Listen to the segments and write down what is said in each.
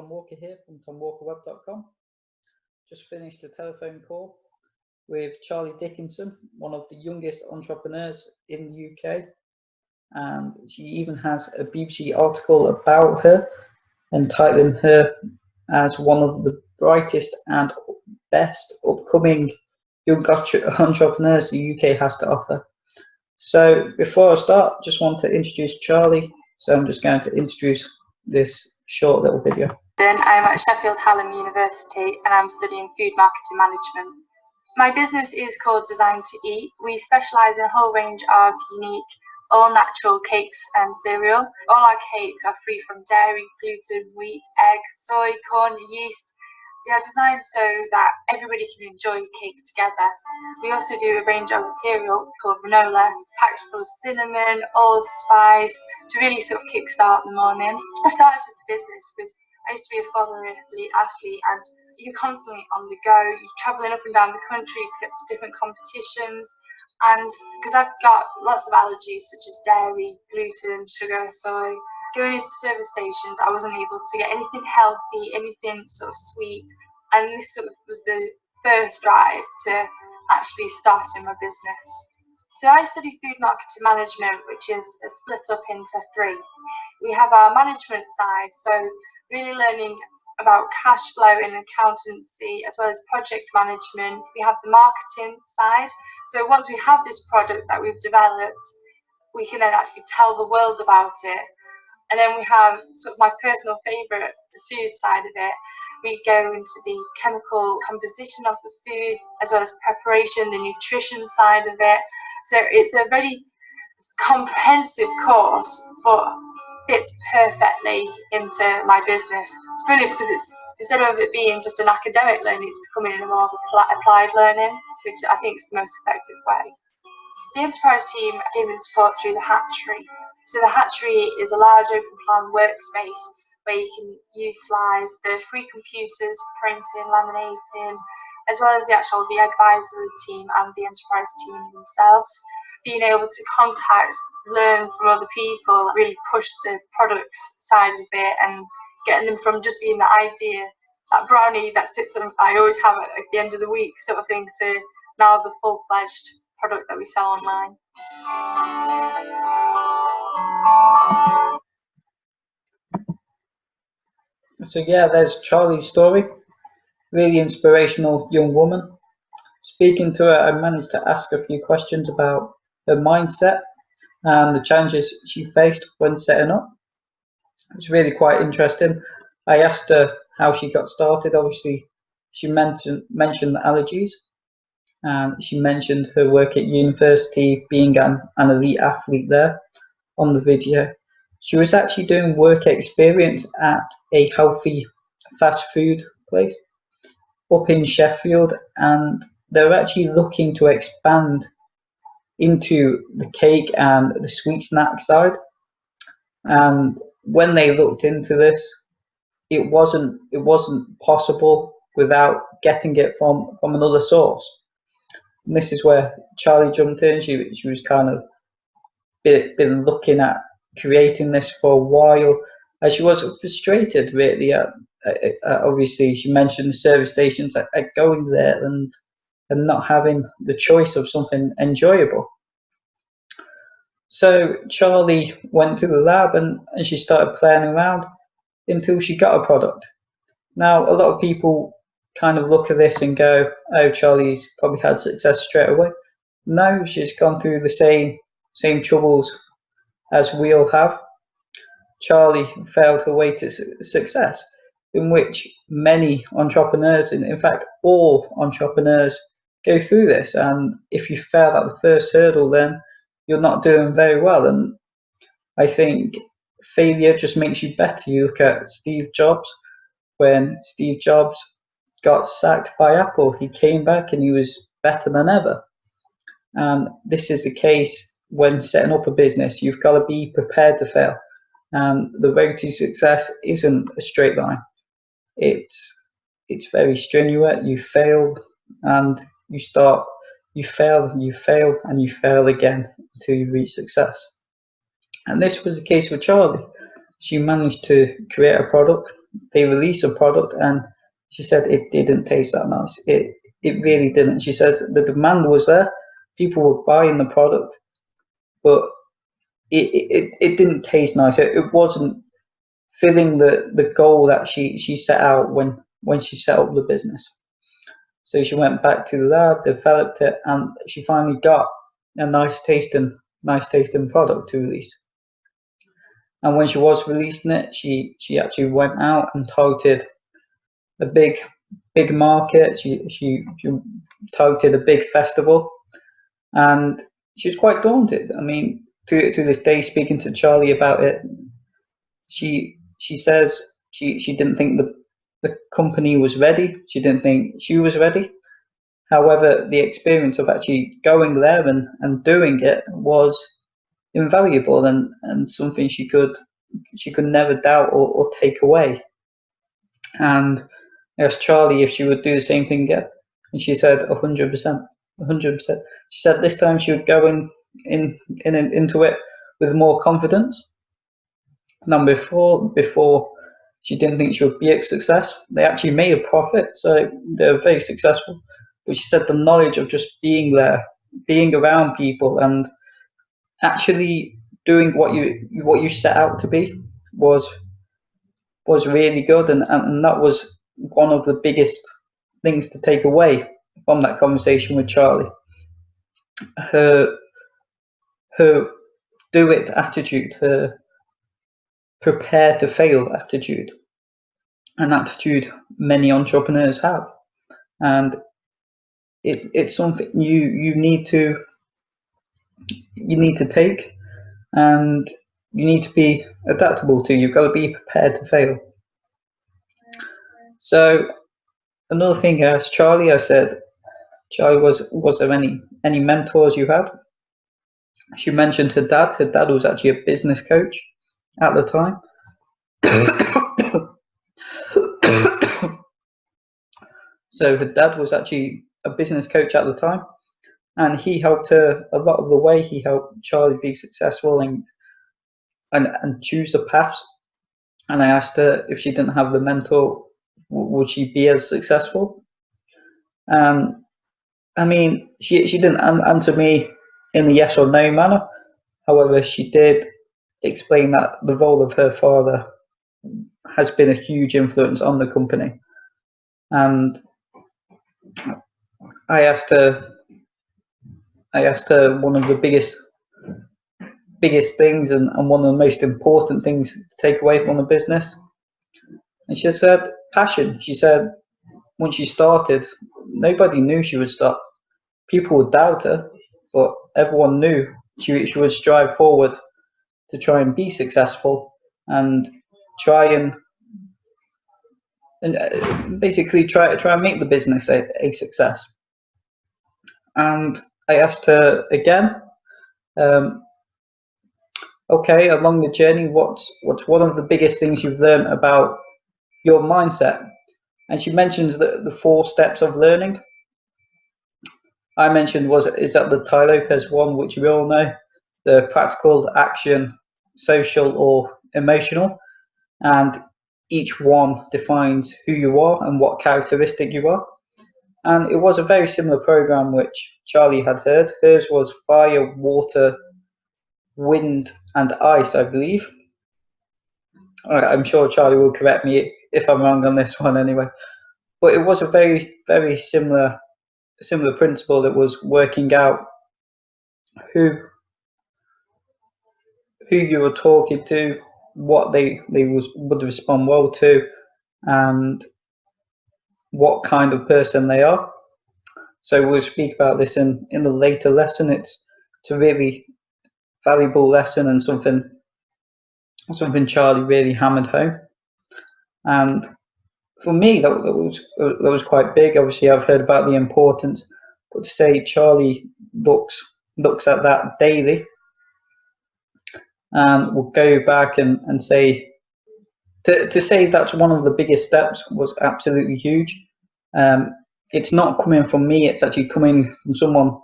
Tom Walker here from tomwalkerweb.com. Just finished a telephone call with Charleh Dickinson, one of the youngest entrepreneurs in the UK, and she even has a BBC article about her, entitling her as one of the brightest and best upcoming young entrepreneurs the UK has to offer. So before I start, just want to introduce Charleh. So I'm just going to introduce this short little video. I'm at Sheffield Hallam University and I'm studying food marketing management. My business is called Design to Eat. We specialise in a whole range of unique, all-natural cakes and cereal. All our cakes are free from dairy, gluten, wheat, egg, soy, corn, yeast. They are designed so that everybody can enjoy the cake together. We also do a range of a cereal called granola, packed full of cinnamon, allspice, to really sort of kickstart the morning. I started the business because I used to be a former elite athlete, and you're constantly on the go. You're travelling up and down the country to get to different competitions. And because I've got lots of allergies such as dairy, gluten, sugar, soy, going into service stations, I wasn't able to get anything healthy, anything sort of sweet. And this sort of was the first drive to actually starting my business. So I study food marketing management, which is split up into three. We have our management side, so really learning about cash flow and accountancy, as well as project management. We have the marketing side. So once we have this product that we've developed, we can then actually tell the world about it. And then we have sort of my personal favourite, the food side of it. We go into the chemical composition of the food, as well as preparation, the nutrition side of it. So it's a very comprehensive course, but fits perfectly into my business. It's brilliant because it's, instead of it being just an academic learning, it's becoming a more of applied learning, which I think is the most effective way. The enterprise team gave me support through the hatchery. So the hatchery is a large open plan workspace where you can utilise the free computers, printing, laminating, as well as the advisory team and the enterprise team themselves. Being able to contact, learn from other people, really push the products side of it, and getting them from just being the idea, that brownie that sits on, I always have it at the end of the week sort of thing, to now the full-fledged product that we sell online. So yeah, there's Charleh's story. Really inspirational young woman. Speaking to her, I managed to ask a few questions about her mindset and the challenges she faced when setting up. It's really quite interesting. I asked her how she got started. Obviously, she mentioned the allergies, and she mentioned her work at university, being an elite athlete there on the video. She was actually doing work experience at a healthy fast food place up in Sheffield, and they're actually looking to expand into the cake and the sweet snack side. And when they looked into this, it wasn't possible without getting it from another source. And this is where Charleh jumped in. She was kind of been looking at creating this for a while, as she was frustrated really at obviously she mentioned the service stations at going there and not having the choice of something enjoyable. So Charleh went to the lab and she started playing around until she got a product. Now, a lot of people kind of look at this and go, oh, Charleh's probably had success straight away. No, she's gone through the same troubles as we all have. Charleh failed her way to success, in which many entrepreneurs, and in fact all entrepreneurs, go through this. And if you fail at the first hurdle, then you're not doing very well. And I think failure just makes you better. You look at Steve Jobs. When Steve Jobs got sacked by Apple, he came back and he was better than ever. And this is the case when setting up a business. You've got to be prepared to fail. And the road to success isn't a straight line. It's very strenuous. You fail and you start. You fail and you fail and you fail again until you reach success. And this was the case with Charleh. She managed to create a product they released a product, and she said it didn't taste that nice. It really didn't. She says the demand was there, people were buying the product, but it didn't taste nice. It wasn't filling the goal that she set out when she set up the business. So she went back to the lab, developed it, and she finally got a nice tasting product to release. And when she was releasing it, she actually went out and targeted a big market. She targeted a big festival, and she was quite daunted. I mean, to this day, speaking to Charleh about it, she says she didn't think the company was ready. She didn't think she was ready. However, the experience of actually going there and doing it was invaluable, and something she could never doubt or take away. And I asked Charleh if she would do the same thing again, and she said 100%, 100%. She said this time she would go into it with more confidence than before. Before, she didn't think she would be a success. They actually made a profit, so they're very successful. But she said the knowledge of just being there, being around people, and actually doing what you set out to be was really good, and that was one of the biggest things to take away from that conversation with Charleh. Her do it attitude, her prepare to fail attitude, an attitude many entrepreneurs have, and it's something you need to take, and you need to be adaptable to. You've got to be prepared to fail. So another thing I asked Charleh, I said, Charleh, was there any mentors you had? She mentioned her dad. Her dad was actually a business coach at the time. So her dad was actually a business coach at the time, and he helped her a lot of the way. He helped Charleh be successful and choose the path. And I asked her if she didn't have the mentor, would she be as successful? I mean, she didn't answer me in a yes or no manner. However, she did explain that the role of her father has been a huge influence on the company. And I asked her one of the biggest things and one of the most important things to take away from the business. And she said passion. She said when she started, nobody knew she would start. People would doubt her, but everyone knew she would strive forward to try and be successful and try and basically try and make the business a success. And I asked her again, okay, along the journey, what's one of the biggest things you've learned about your mindset? And she mentions the 4 steps of learning. I mentioned is that the Tai Lopez one, which we all know, the practical, action, social, or emotional, and each one defines who you are and what characteristic you are. And it was a very similar program which Charleh had heard. Hers was fire, water, wind, and ice, I believe. I'm sure Charleh will correct me if I'm wrong on this one anyway. But it was a very, very similar principle that was working out who you were talking to, what they would respond well to, and what kind of person they are. So we'll speak about this in the later lesson. It's a really valuable lesson and something Charleh really hammered home. And for me, that was quite big. Obviously, I've heard about the importance, but to say Charleh looks at that daily, and will go back and say to say that's one of the biggest steps was absolutely huge. It's not coming from me, it's actually coming from someone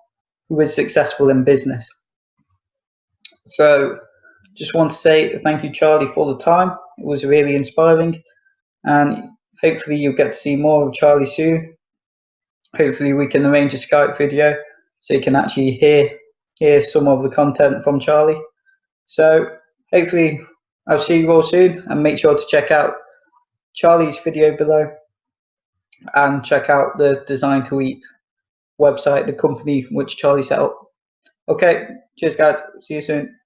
who is successful in business. So just want to say thank you, Charleh, for the time. It was really inspiring, and hopefully you'll get to see more of Charleh soon. Hopefully we can arrange a Skype video so you can actually hear some of the content from Charleh. So hopefully I'll see you all soon, and make sure to check out Charleh's video below and check out the Design to Eat website, the company which Charleh set up. Okay, cheers guys, see you soon.